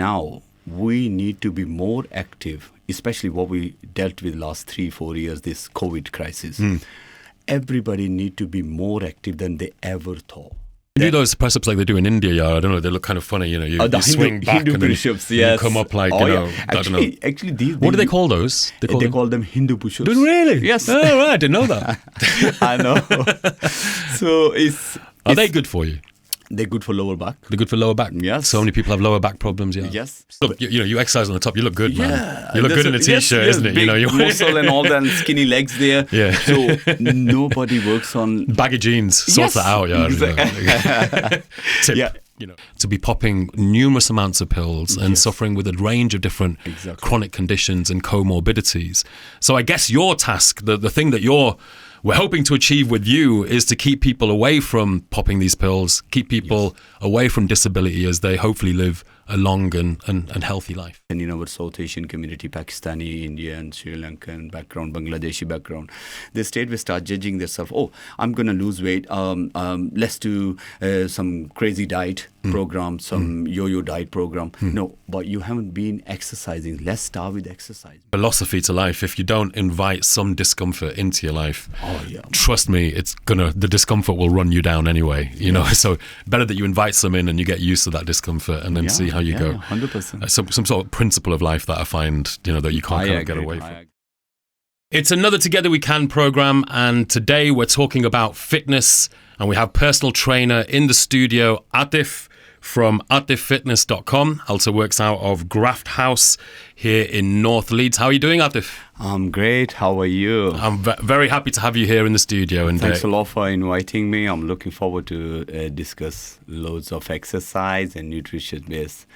now we need to be more active, especially what we dealt with last 3-4 years, this COVID crisis. Everybody need to be more active than they ever thought. You do those press-ups like they do in India, yeah. I don't know, they look kind of funny, you know. You swing back Hindu and then push-ups, you come up like, you know, I don't know. Actually, these, what do they call those? They call them Hindu push-ups. Really? Yes. Oh, right, I didn't know that. I know. So Are they good for you? They're good for lower back. They're good for lower back? Yes. So many people have lower back problems, yeah. Yes. Look, you exercise on the top, you look good, man. Yeah. You look good in a t-shirt, isn't it? Big You know, muscle and all that, and skinny legs there. Yeah. So nobody works on... Baggy jeans, sorts that out, yeah. Exactly. Tip. Yeah. You know, to be popping numerous amounts of pills and suffering with a range of different chronic conditions and comorbidities. So I guess your task, the thing that we're hoping to achieve with you, is to keep people away from popping these pills, keep people away from disability as they hopefully live a long and healthy life. And in our South Asian community, Pakistani, Indian, Sri Lankan background, Bangladeshi background, they straight away start judging themselves. Oh, I'm going to lose weight. Let's do some crazy diet program, some yo-yo diet program. No, but you haven't been exercising. Let's start with exercise. Philosophy to life. If you don't invite some discomfort into your life, trust me, the discomfort will run you down anyway. You know, so better that you invite some in and you get used to that discomfort and then see how you go. 100%. Some sort of principle of life that I find, you know, that you can't kind of get away from. It's another Together We Can program, and today we're talking about fitness, and we have personal trainer in the studio, ATIF from ATIFFitness.com, also works out of Graft House here in North Leeds. How are you doing, ATIF? I'm great. How are you? I'm very happy to have you here in the studio. And thanks a lot for inviting me. I'm looking forward to discuss loads of exercise and nutrition-based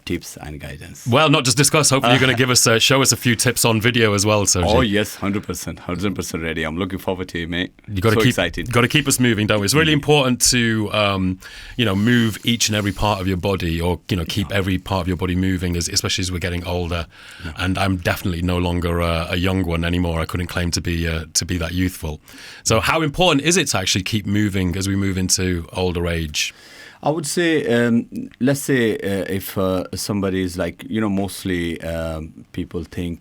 tips and guidance. Well, not just discuss. Hopefully, you're going to give us show us a few tips on video as well. So, oh yes, 100% ready. I'm looking forward to it, mate. You got to keep excited. Got to keep us moving, don't we? It's really important to move each and every part of your body, or keep every part of your body moving, especially as we're getting older. And I'm definitely no longer a young one anymore. I couldn't claim to be that youthful. So, how important is it to actually keep moving as we move into older age? I would say, let's say if somebody is like, mostly people think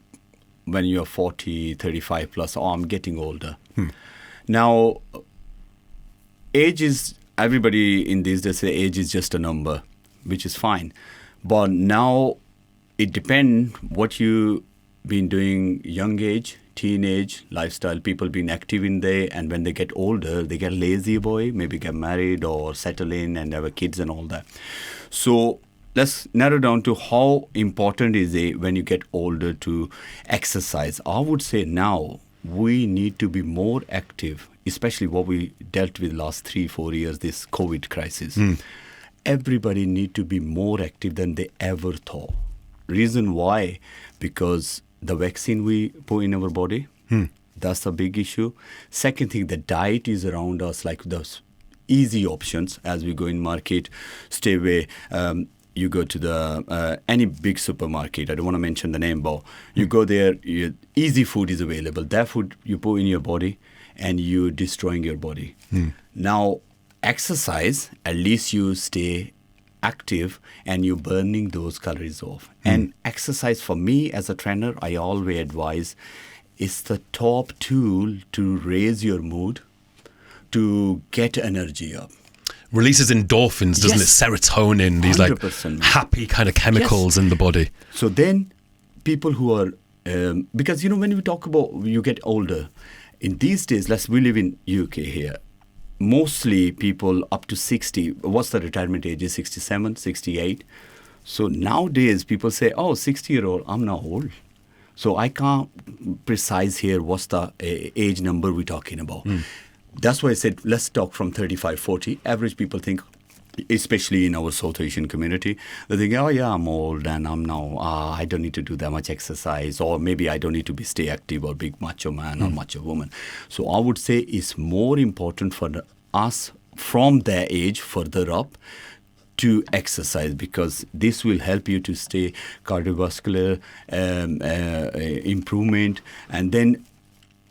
when you're 40, 35 plus, oh, I'm getting older. Now, age is, everybody in these days say age is just a number, which is fine. But now it depends what you been doing young age, teenage, lifestyle, people being active in there, and when they get older, they get lazy boy, maybe get married or settle in and have kids and all that. So let's narrow down to how important is it when you get older to exercise. I would say now we need to be more active, especially what we dealt with last 3-4 years, this COVID crisis. Everybody need to be more active than they ever thought. Reason why? Because the vaccine we put in our body, that's a big issue. Second thing, the diet is around us, like those easy options as we go in market, stay away. You go to the any big supermarket, I don't want to mention the name, but you go there, easy food is available. That food you put in your body and you're destroying your body. Now, exercise, at least you stay active and you're burning those calories off. And exercise, for me as a trainer, I always advise, is the top tool to raise your mood, to get energy up. Releases endorphins, doesn't it? Serotonin, these like happy kind of chemicals in the body. So then people who are, because when we talk about you get older, in these days, we live in UK here, mostly people up to 60, what's the retirement age? Is 67, 68? So nowadays people say, oh, 60-year-old, I'm not old. So I can't precise here what's the age number we're talking about. That's why I said, let's talk from 35, 40. Average people think, especially in our South Asian community, they think, oh yeah, I'm old and I'm now, I don't need to do that much exercise, or maybe I don't need to stay active or big macho man or macho woman. So I would say it's more important for us from their age further up to exercise, because this will help you to stay cardiovascular improvement. And then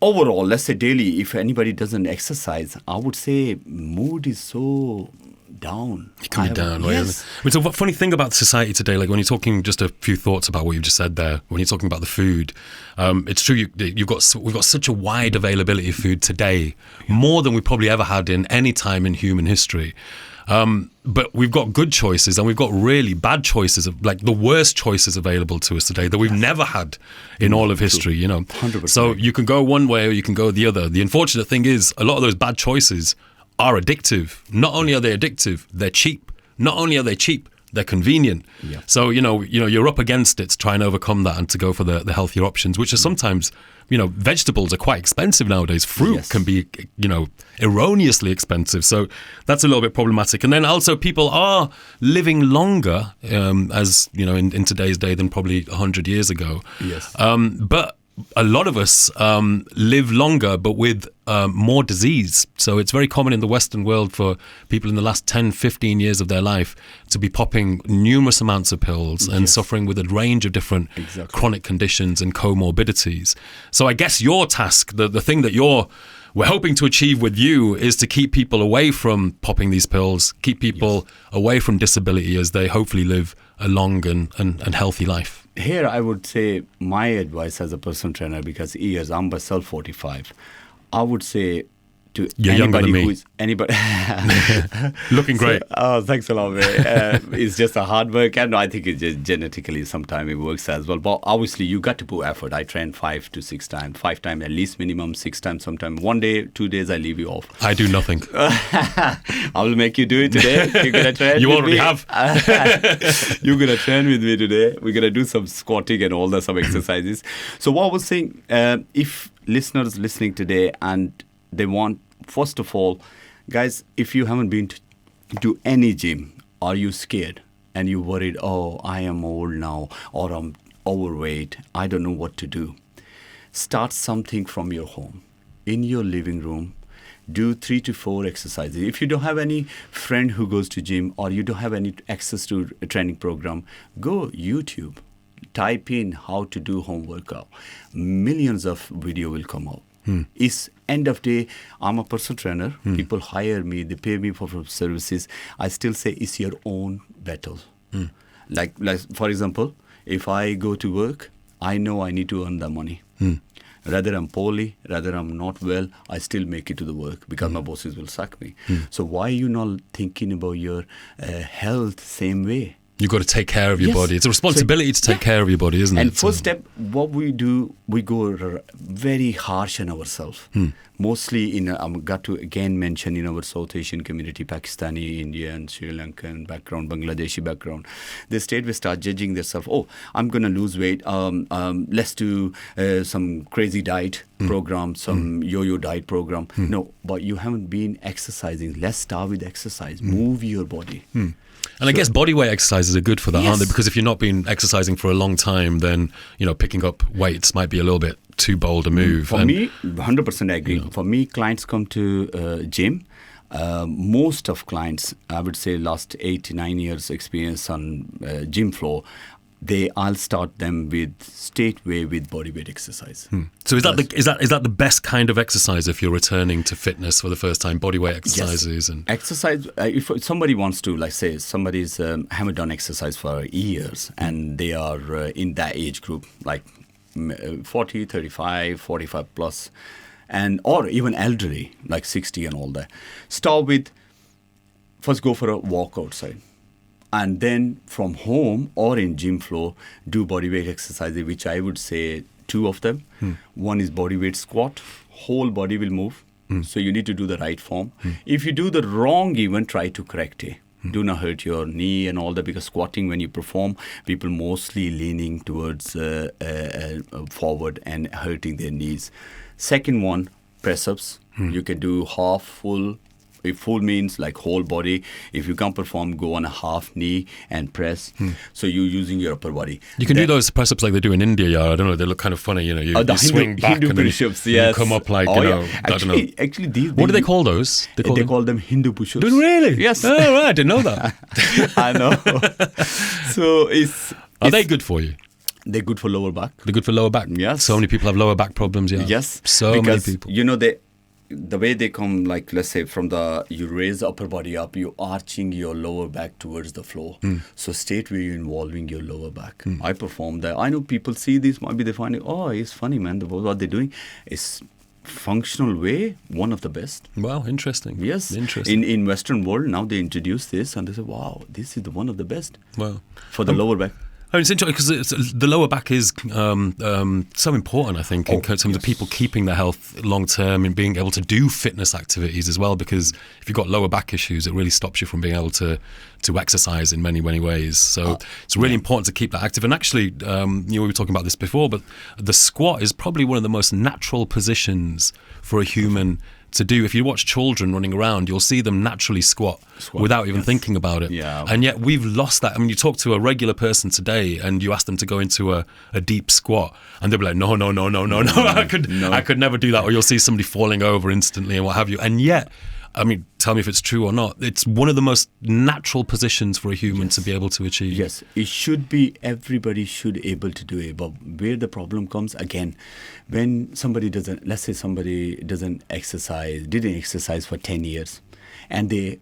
overall, let's say daily, if anybody doesn't exercise, I would say mood is so down. You can be down, right? Yes. I mean, so what funny thing about society today, like when you're talking, just a few thoughts about what you've just said there, when you're talking about the food, it's true, we've got such a wide availability of food today, more than we probably ever had in any time in human history. But we've got good choices and we've got really bad choices, like the worst choices available to us today that we've never had in all of history, 100%. So you can go one way or you can go the other. The unfortunate thing is a lot of those bad choices are addictive. Not only are they addictive, they're cheap. Not only are they cheap, they're convenient. Yeah. So, you're up against it to try and overcome that and to go for the healthier options, which are sometimes, vegetables are quite expensive nowadays. Fruit can be, erroneously expensive. So that's a little bit problematic. And then also people are living longer, as, in today's day than probably 100 years ago. Yes. But a lot of us live longer, but with more disease. So it's very common in the Western world for people in the last 10, 15 years of their life to be popping numerous amounts of pills and suffering with a range of different chronic conditions and comorbidities. So I guess your task, the thing that we're hoping to achieve with you, is to keep people away from popping these pills, keep people away from disability as they hopefully live a long and healthy life. Here, I would say my advice as a personal trainer, because years, I'm myself 45, I would say to anybody who is anybody looking great. Thanks a lot, man. It's just a hard work, and I think it's just genetically sometimes it works as well. But obviously, you got to put effort. I train 5 to 6 times, 5 times at least minimum, 6 times sometimes. 1 day, 2 days, I leave you off. I do nothing. I will make you do it today. You're gonna train. You with already me. have. You're gonna train with me today. We're gonna do some squatting and all some exercises. So what I was saying, if listeners listening today and they want, first of all, guys, if you haven't been to any gym, are you scared and you worried, oh, I am old now, or I'm overweight, I don't know what to do? Start something from your home, in your living room. Do 3 to 4 exercises. If you don't have any friend who goes to gym, or you don't have any access to a training program, go YouTube. Type in how to do home workout. Millions of video will come out. It's end of day, I'm a personal trainer. People hire me, they pay me for services. I still say it's your own battle. Like for example, if I go to work, I know I need to earn the money. Rather I'm poorly, rather I'm not well, I still make it to the work because my bosses will sack me. So why are you not thinking about your health same way? You've got to take care of your body. It's a responsibility to take care of your body, isn't it? And first step, what we do, we go very harsh on ourselves. Mostly I've got to again mention in our South Asian community, Pakistani, Indian, Sri Lankan background, Bangladeshi background. They straight away start judging themselves. Oh, I'm going to lose weight. Let's do some crazy diet program, some yo-yo diet program. No, but you haven't been exercising. Let's start with exercise. Move your body. And I guess bodyweight exercises are good for that, aren't they? Because if you're not been exercising for a long time, then picking up weights might be a little bit too bold a move. For me, 100% agree. For me, clients come to gym. Most of clients, I would say, last 8 to 9 years experience on gym floor. I'll start them with straightway with bodyweight exercise. So is that the best kind of exercise if you're returning to fitness for the first time? Bodyweight exercises and exercise. If somebody wants to, like, say, somebody's haven't done exercise for years and they are in that age group, like 40, 35, 45 plus, or even elderly, like 60 and all that. Start with first go for a walk outside. And then from home or in gym floor, do bodyweight exercises, which I would say 2 of them. One is bodyweight squat. Whole body will move. So you need to do the right form. If you do the wrong, even try to correct it. Do not hurt your knee and all that, because squatting, when you perform, people mostly leaning towards forward and hurting their knees. Second one, press-ups. You can do half, full. If full means like whole body. If you can't perform, go on a half knee and press. So you're using your upper body. You can do those press-ups like they do in India. Yeah, I don't know. They look kind of funny. You swing back Hindu and then push-ups, you come up like, I don't know. Actually, these... What do they call those? They call them Hindu push-ups. Do really? Yes. Oh, right. I didn't know that. I know. So Are they good for you? They're good for lower back. They're good for lower back? Yes. So many people have lower back problems, yeah. Yes. So many people. You know, the way they come, like let's say you raise the upper body up, you're arching your lower back towards the floor. So straight where you're involving your lower back. I perform that. I know people see this, maybe they find it, oh, it's funny, man, what they're doing. It's functional way, one of the best. Wow, interesting. Yes. Interesting. In Western world, now they introduce this and they say, wow, this is the one of the best. Wow. For the lower back. I mean, it's interesting because the lower back is so important, I think, in terms of people keeping their health long term and being able to do fitness activities as well. Because if you've got lower back issues, it really stops you from being able to exercise in many, many ways. So it's really important to keep that active. And actually, we were talking about this before, but the squat is probably one of the most natural positions for a human to do. If you watch children running around, you'll see them naturally squat without even thinking about it. Yeah. And yet we've lost that. I mean, you talk to a regular person today and you ask them to go into a deep squat and they'll be like, no. I could never do that. Or you'll see somebody falling over instantly and what have you. And yet, I mean, tell me if it's true or not, it's one of the most natural positions for a human to be able to achieve. Yes, it should be, everybody should able to do it. But where the problem comes, again, when somebody doesn't, let's say somebody didn't exercise for 10 years, and they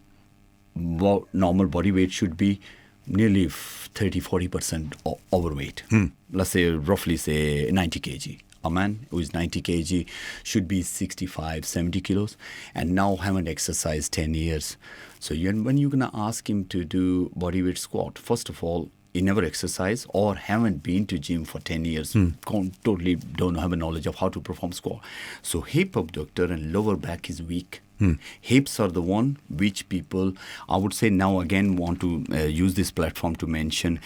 normal body weight should be nearly 30-40% overweight. Let's say, roughly say 90 kg. A man who is 90 kg should be 65-70 kilos, and now haven't exercised 10 years. So when you're going to ask him to do bodyweight squat, first of all, he never exercised or haven't been to gym for 10 years, totally don't have a knowledge of how to perform squat. So hip abductor and lower back is weak. Hips are the one which people, I would say now again, want to use this platform to mention,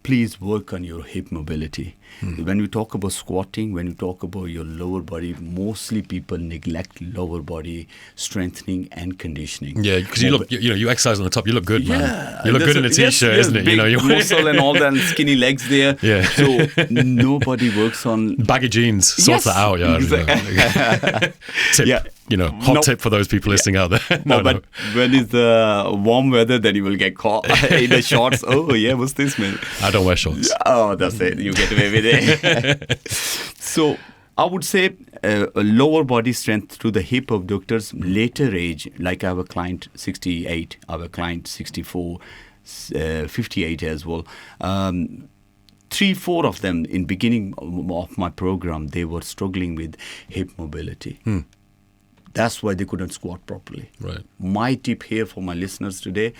please work on your hip mobility. When we talk about squatting, when we talk about your lower body, mostly people neglect lower body strengthening and conditioning. Yeah, because you exercise on the top, you look good, man. Yeah, you look good in a t-shirt, yes, isn't it? Big muscle and all that, and skinny legs there. Yeah. So nobody works on baggy jeans. Sorts that out, yeah. Exactly. Tip, hot tip for those people listening out there. But when it's warm weather, then you will get caught in the shorts. Oh yeah, what's this, man? I don't wear shorts. Oh, that's it. You get away with it. So I would say a lower body strength to the hip abductors, later age, like I have a client 68, I have a client 64, 58 as well. 3-4 of them in beginning of my program, they were struggling with hip mobility. That's why they couldn't squat properly. Right. My tip here for my listeners today,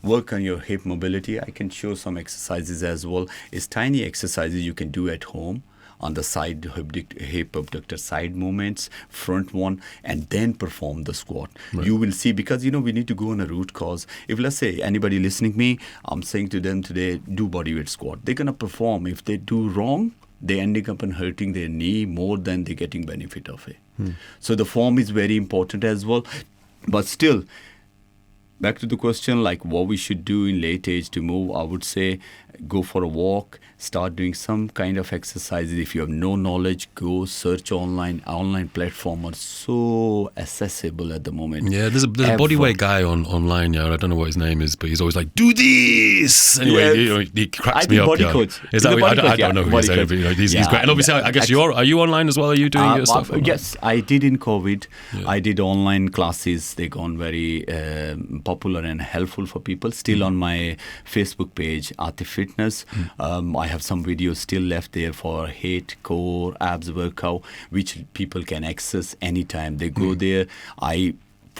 work on your hip mobility. I can show some exercises as well. It's tiny exercises you can do at home on the side, hip abductor side movements, front one, and then perform the squat. Right. You will see, because, we need to go on a root cause. If, let's say, anybody listening to me, I'm saying to them today, do bodyweight squat. They're going to perform. If they do wrong, they're ending up and hurting their knee more than they're getting benefit of it. So the form is very important as well. But still, back to the question, like what we should do in late age to move, I would say go for a walk, start doing some kind of exercises. If you have no knowledge, go search online. Online platforms are so accessible at the moment. Yeah, there's a bodyweight guy online. Yeah, I don't know what his name is, but he's always like, "Do this." Anyway, he cracks me up. Body coach. Is that I don't know who he's saying, but he's great. And obviously, I guess are you online as well? Are you doing your stuff? Yes, I did in COVID. Yeah. I did online classes. They gone very popular and helpful for people. Still on my Facebook page, ATIF Fitness. I have some videos still left there for HIIT, core, abs workout, which people can access anytime they go there. I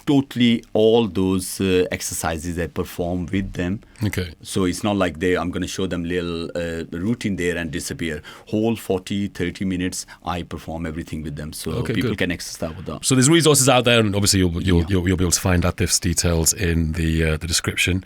totally all those exercises I perform with them. Okay. So it's not like I'm going to show them little routine there and disappear. Whole 40-30 minutes, I perform everything with them. So people can access that with that. So there's resources out there, and obviously you'll be able to find ATIF's details in the description.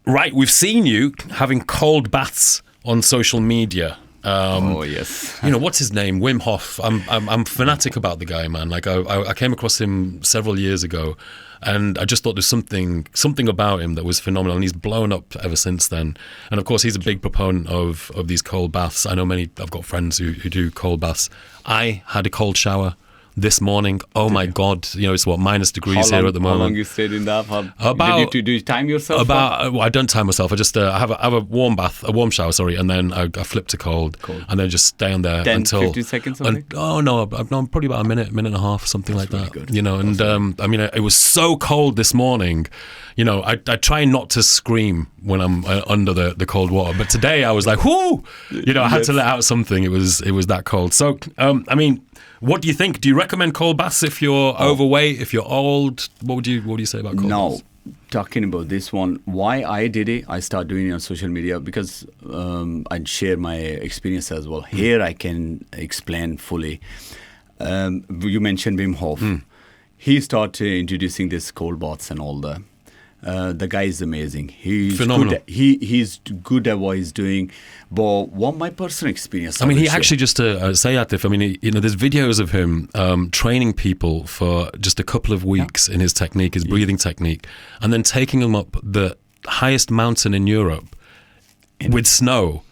Right, we've seen you having cold baths on social media. Oh yes. What's his name? Wim Hof. I'm fanatic about the guy, man. Like I came across him several years ago, and I just thought there's something about him that was phenomenal, and he's blown up ever since then. And of course, he's a big proponent of these cold baths. I know I've got friends who do cold baths. I had a cold shower this morning. Oh my God! It's what minus degrees here at the moment. How long you stayed in that? Did you time yourself? I don't time myself. I just I have a warm bath, a warm shower, sorry, and then I flip to cold, and then just stay on there 10, until 15 seconds. Oh no, probably about a minute and a half, something That's like that. Good. And it was so cold this morning. I try not to scream when I'm under the cold water, but today I was like, whoo! I had to let out something. It was that cold. So, what do you think? Do you recommend cold baths if you're overweight, if you're old? What would you say about cold baths? Talking about this one, why I did it, I started doing it on social media because I'd share my experience as well. Here I can explain fully. You mentioned Wim Hof. He started introducing this cold baths and all that. The guy is amazing. He's phenomenal. He's good at what he's doing. But what my personal experience. He actually just to say ATIF. There's videos of him training people for just a couple of weeks in his technique, his breathing technique, and then taking them up the highest mountain in Europe with snow,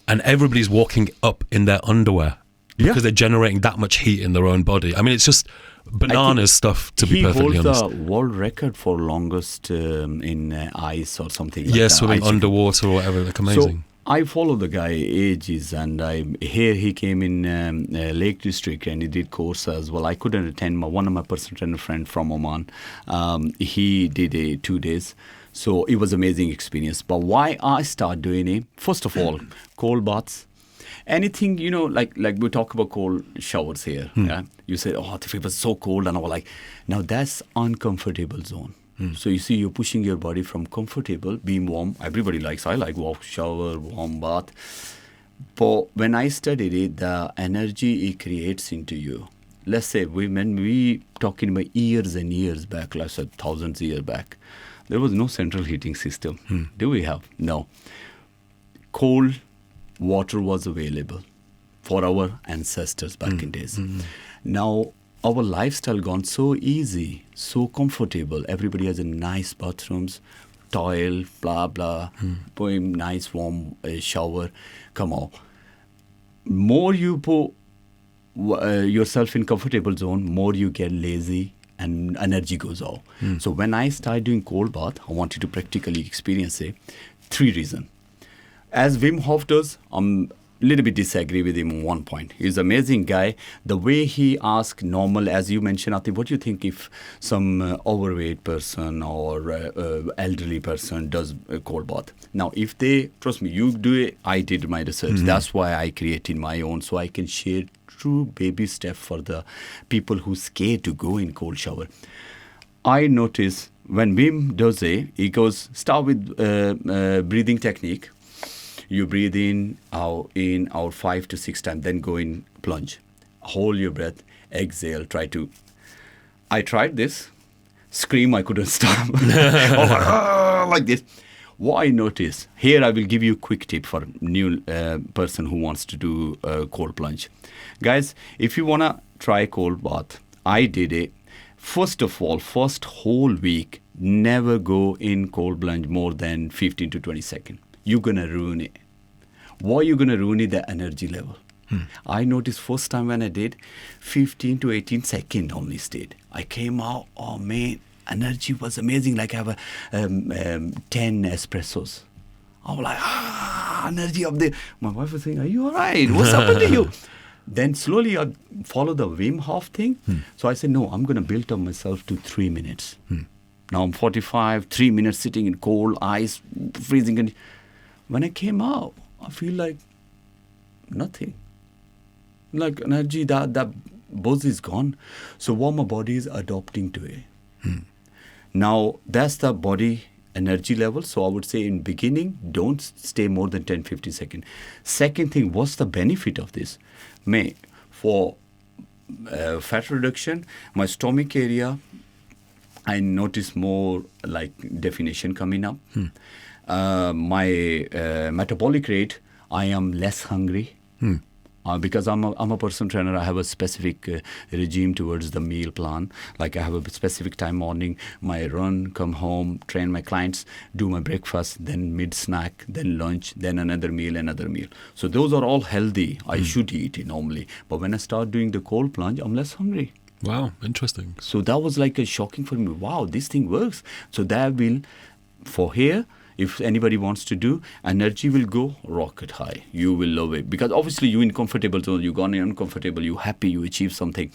and everybody's walking up in their underwear because they're generating that much heat in their own body. It's just bananas stuff, to be perfectly honest. He holds the world record for longest in ice or something like that. Yes, swimming underwater or whatever. Like amazing. So I follow the guy ages, and he came in Lake District and he did course as well. I couldn't attend. One of my personal trainer friend from Oman, he did 2 days. So it was amazing experience. But why I start doing it? First of all, cold baths. Anything, like we talk about cold showers here. Yeah? You say, if it was so cold, and I was like, now that's uncomfortable zone. So you see, you're pushing your body from comfortable, being warm. Everybody I like warm shower, warm bath. But when I studied it, the energy it creates into you. Let's say when we talking about years and years back, let's say thousands of years back, there was no central heating system. Do we have? No. Cold water was available for our ancestors back in days. Now, our lifestyle gone so easy, so comfortable. Everybody has a nice bathrooms, tile, blah, blah, nice warm shower. Come on. More you put yourself in comfortable zone, more you get lazy and energy goes off. So when I started doing cold bath, I wanted to practically experience it. 3 reasons. As Wim Hof does, I'm a little bit disagree with him on one point. He's an amazing guy. The way he asks normal, as you mentioned, Atif, what do you think if some overweight person or elderly person does a cold bath? Now, if they, trust me, you do it, I did my research. That's why I created my own, so I can share true baby step for the people who scared to go in cold shower. I notice when Wim does it, he goes, start with breathing technique. You breathe in, out 5 to 6 times, then go in plunge. Hold your breath, exhale, I tried this, scream, I couldn't stop. Like this. What I noticed, here I will give you a quick tip for new person who wants to do cold plunge. Guys, if you want to try cold bath, I did it. First of all, first whole week, never go in cold plunge more than 15 to 20 seconds. You're going to ruin it. Why you're going to ruin it? The energy level. I noticed first time when I did, 15 to 18 seconds only stayed. I came out, oh man, energy was amazing. Like I have 10 espressos. I was like, energy up there. My wife was saying, are you all right? What's happened to you? Then slowly I follow the Wim Hof thing. So I said, no, I'm going to build up myself to 3 minutes. Now I'm 45, 3 minutes sitting in cold ice, freezing. When I came out, I feel like nothing. Like energy, that buzz is gone. So what my body is adopting to it. Now, that's the body energy level. So I would say in beginning, don't stay more than 10-15 seconds. Second thing, what's the benefit of this? For fat reduction, my stomach area, I notice more like definition coming up. My metabolic rate, I am less hungry. Because I'm a personal trainer, I have a specific regime towards the meal plan. Like I have a specific time morning, my run, come home, train my clients, do my breakfast, then mid-snack, then lunch, then another meal. So those are all healthy. I should eat it normally. But when I start doing the cold plunge, I'm less hungry. Wow, interesting. So that was like a shocking for me. Wow, this thing works. So that will, for here, if anybody wants to do, energy will go rocket high. You will love it. Because obviously you're in comfortable zone, you gone in uncomfortable, you happy, you achieve something.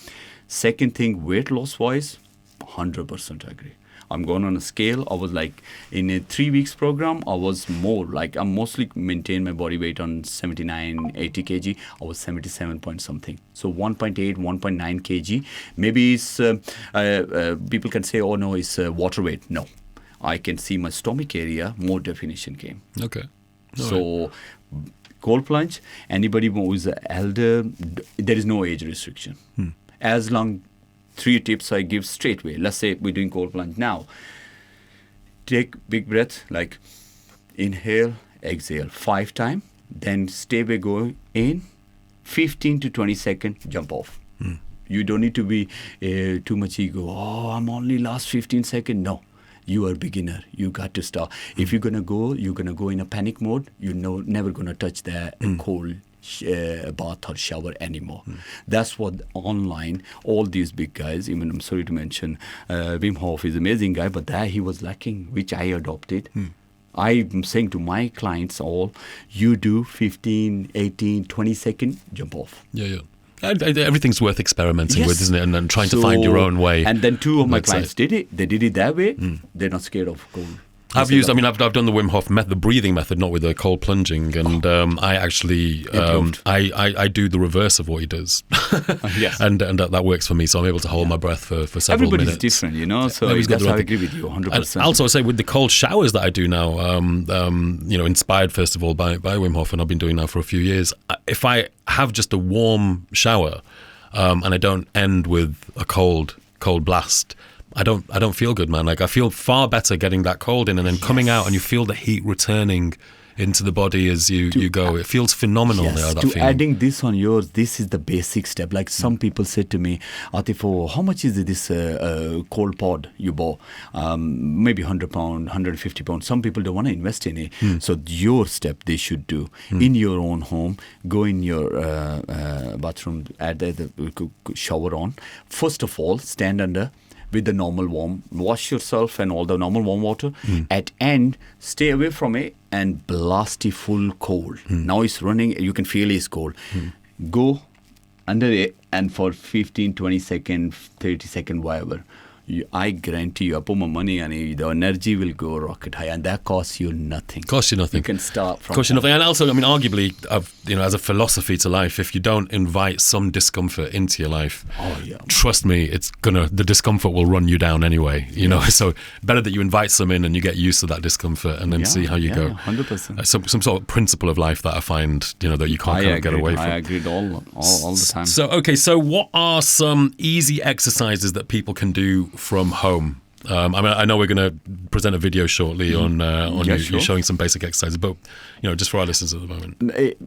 Second thing, weight loss wise, 100% agree. I'm going on a scale. I was like, in a 3 weeks program, I was more like, I mostly maintain my body weight on 79, 80 kg. I was 77 point something. So 1.8, 1.9 kg. Maybe it's, people can say, oh no, it's water weight. No, I can see my stomach area, more definition came. Okay. So cold plunge, anybody who is elder, there is no age restriction. As long 3 tips I give straight away. Let's say we're doing cold plunge now. Take big breath, like inhale, exhale 5 times. Then stay away, go in, 15 to 20 seconds, jump off. You don't need to be too much ego. Oh, I'm only last 15 seconds. No, you are a beginner. You got to start. If you're going to go in a panic mode. You're never going to touch the cold bath or shower anymore. That's what online, all these big guys, even I'm sorry to mention, Wim Hof is an amazing guy, but that he was lacking, which I adopted. I'm saying to my clients all, you do 15, 18, 20 seconds, jump off. Yeah. Everything's worth experimenting with, isn't it? And trying to find your own way. And then 2 of my clients did it. They did it that way. They're not scared of cold. I've done the Wim Hof method, the breathing method, not with the cold plunging, and I actually I do the reverse of what he does. Yes, and that works for me, so I'm able to hold my breath for several minutes. Everybody's different, you know. So that's how I agree with you, 100%. Also, I say with the cold showers that I do now, inspired first of all by Wim Hof, and I've been doing now for a few years. If I have just a warm shower, and I don't end with a cold blast, I don't feel good, man. Like, I feel far better getting that cold in and then coming out and you feel the heat returning into the body as you go. It feels phenomenal now, that feeling. Adding this on yours, this is the basic step. Like some people said to me, Atif, how much is this cold pod you bought? Maybe £100, £150. Some people don't want to invest in it. So your step they should do in your own home. Go in your bathroom, add the shower on. First of all, stand under with the normal warm, wash yourself and all the normal warm water. At end, stay away from it and blast it full cold. Now it's running, you can feel it's cold. Go under it and for 15, 20 seconds, 30 seconds, whatever. I guarantee you, I put my money on it, the energy will go rocket high, and that costs you nothing. You can start from costs you nothing. And also, arguably, as a philosophy to life, if you don't invite some discomfort into your life, trust me, the discomfort will run you down anyway. You know, so better that you invite some in and you get used to that discomfort, and then see how you go. 100%. Some sort of principle of life that I find, that you can't get away from. I agreed all the time. So what are some easy exercises that people can do from home? I know we're going to present a video shortly on you showing some basic exercises, but just for our listeners at the moment.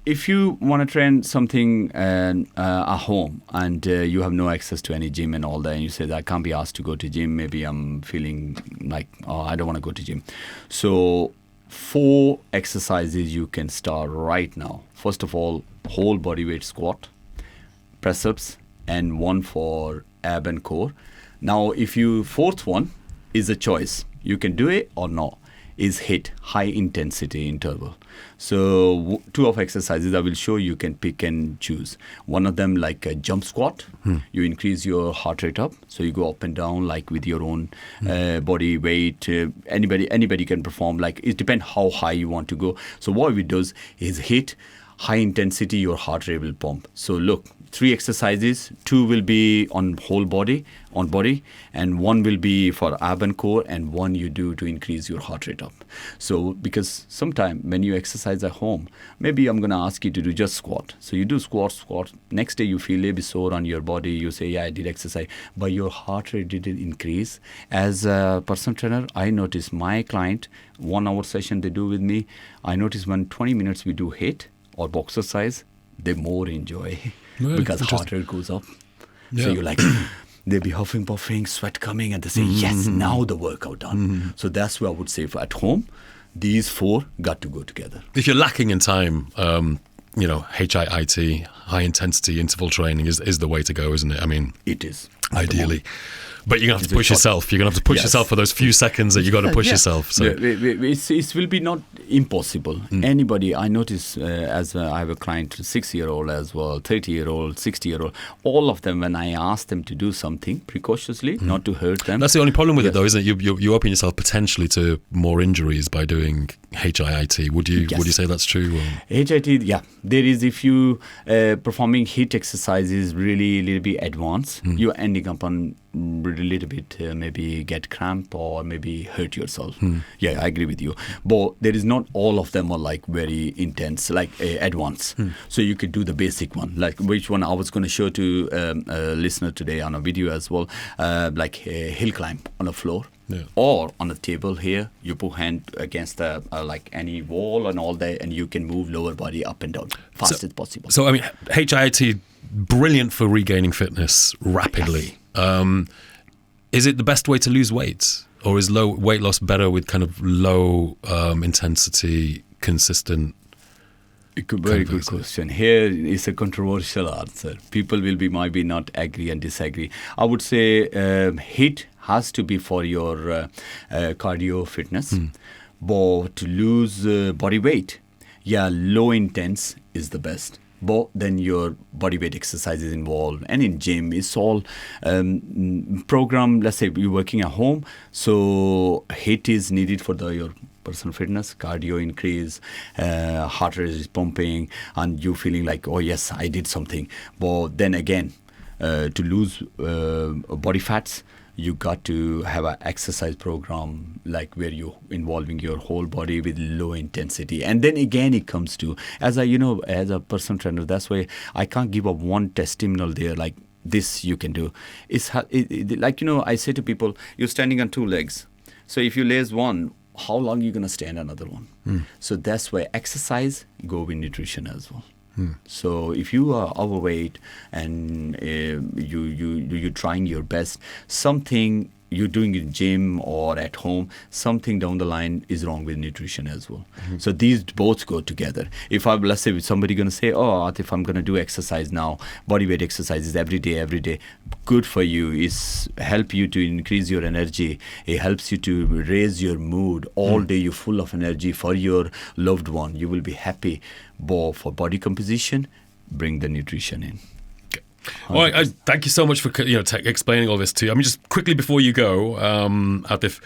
If you want to train something at home and you have no access to any gym and all that, and you say that I can't be asked to go to gym, maybe I'm feeling like, I don't want to go to gym. So 4 exercises you can start right now. First of all, whole body weight squat, press ups, and 1 for ab and core. Now, if you 4th one is a choice, you can do it or not, is hit high intensity interval. So 2 of exercises I will show you can pick and choose. One of them like a jump squat. You increase your heart rate up, so you go up and down like with your own body weight. Anybody can perform. Like, it depends how high you want to go. So what we do is hit high intensity, your heart rate will pump. So look, 3 exercises, 2 will be on whole body, and 1 will be for ab and core, and 1 you do to increase your heart rate up. So because sometimes when you exercise at home, maybe I'm going to ask you to do just squat. So you do squat. Next day you feel a bit sore on your body. You say, I did exercise, but your heart rate didn't increase. As a personal trainer, I notice my client, 1 hour session they do with me, I notice when 20 minutes we do HIIT or boxer size, they more enjoy because heart rate goes up. So you're like, they be huffing, puffing, sweat coming, and they say, yes, now the workout done. So that's what I would say for at home. These 4 got to go together. If you're lacking in time, HIIT, high intensity interval training is the way to go, isn't it? I mean, it is. Ideally. But you're going to have to push yourself. You're going to have to push yourself for those few seconds that you got to push yourself. So it will be not impossible. Anybody, I notice as I have a client, 6-year-old as well, 30-year-old, 60-year-old, all of them, when I ask them to do something precautiously, not to hurt them. That's the only problem with it, though, isn't it? You open yourself potentially to more injuries by doing HIIT. Would you say that's true? Or? HIIT, yeah. There is, if you performing HIIT exercises really a little bit advanced, you're ending up on a little bit maybe get cramp or maybe hurt yourself. Yeah, I agree with you. But there is not all of them are like very intense, like advanced. So you could do the basic one, like which one I was going to show to a listener today on a video as well, like a hill climb on a floor. Yeah. Or on a table here, you put hand against the like any wall and all that, and you can move lower body up and down fast as possible. So I mean, HIIT, brilliant for regaining fitness rapidly. Yes. Is it the best way to lose weight, or is low weight loss better with kind of low intensity, consistent? Very good question. Here is a controversial answer. People will might not agree and disagree. I would say HIIT has to be for your cardio fitness, but to lose body weight, low intense is the best. But then your body weight exercises involved, and in gym it's all program. Let's say you're working at home, so HIIT is needed for your personal fitness, cardio increase, heart rate is pumping, and you feeling like, oh yes, I did something. But then again, to lose body fats, you got to have an exercise program like where you involving your whole body with low intensity. And then again it comes to, as a personal trainer, that's why I can't give up one testimonial there like this you can do. It's like, I say to people, you're standing on two legs. So if you laze one, how long are you going to stand another one? So that's why exercise go with nutrition as well. So if you are overweight and you're trying your best, something you're doing in gym or at home, something down the line is wrong with nutrition as well. So these both go together. If let's say somebody going to say, oh, Atif, I'm going to do exercise now, body weight exercises every day, good for you. It's help you to increase your energy. It helps you to raise your mood. All day you're full of energy for your loved one. You will be happy. But for body composition, bring the nutrition in. Well, I thank you so much for explaining all this to you. I mean, just quickly before you go, Atif,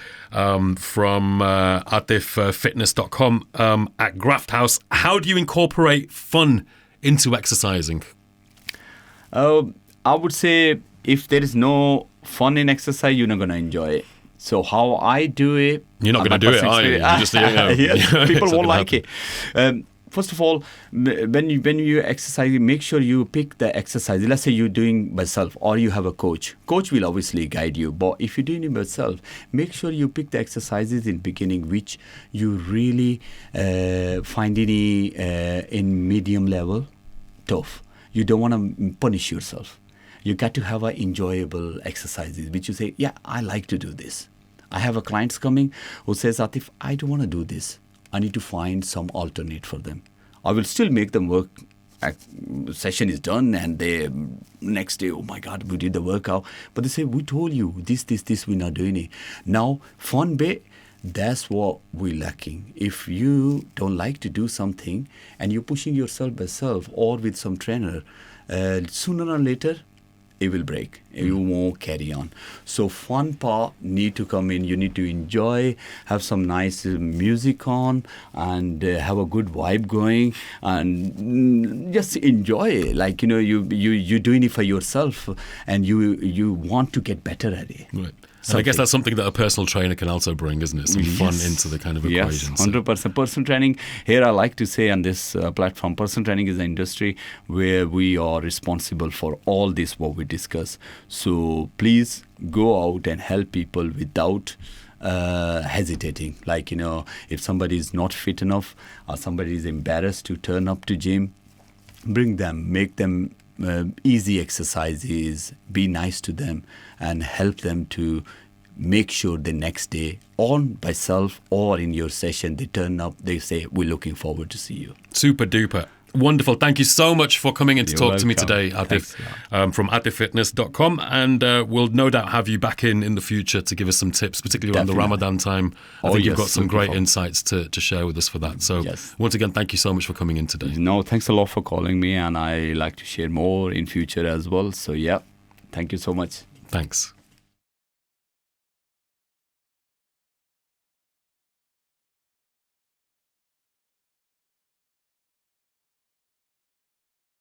from ATIFFitness.com at Graft House, how do you incorporate fun into exercising? I would say if there is no fun in exercise, you're not going to enjoy it. So how I do it... You're not going to do it, are you? Yes, people won't like it. First of all, when you exercise, make sure you pick the exercise. Let's say you're doing by yourself or you have a coach. Coach will obviously guide you. But if you're doing it by yourself, make sure you pick the exercises in beginning which you really find any in medium level tough. You don't want to punish yourself. You got to have enjoyable exercises which you say, yeah, I like to do this. I have a clients coming who says, Atif, I don't want to do this. I need to find some alternate for them. I will still make them work. Session is done and they next day, oh my God, we did the workout. But they say, we told you this, we're not doing it. Now, fun bit, that's what we're lacking. If you don't like to do something and you're pushing yourself by yourself or with some trainer, sooner or later, it will break. You won't carry on. So fun part need to come in. You need to enjoy, have some nice music on, and have a good vibe going, and just enjoy it. Like you're doing it for yourself, and you want to get better at it. Right. And I guess that's something that a personal trainer can also bring, isn't it? Some fun into the kind of equation. Yes, 100%. Personal training, here I like to say on this platform, personal training is an industry where we are responsible for all this what we discuss. So please go out and help people without hesitating. Like, if somebody is not fit enough or somebody is embarrassed to turn up to gym, bring them, make them easy exercises, be nice to them, and help them to make sure the next day on by self or in your session they turn up, they say, we're looking forward to see you. Super duper. Wonderful. Thank you so much for coming in to You're talk to me welcome. today, Atif, Thanks, from ATIFFitness.com. And we'll no doubt have you back in the future to give us some tips, particularly around the Definitely. Ramadan time. I Oh, think you've yes, got some looking great forward. insights to share with us for that. So Yes. once again, thank you so much for coming in today. No, thanks a lot for calling me, and I like to share more in future as well. So yeah, thank you so much. Thanks.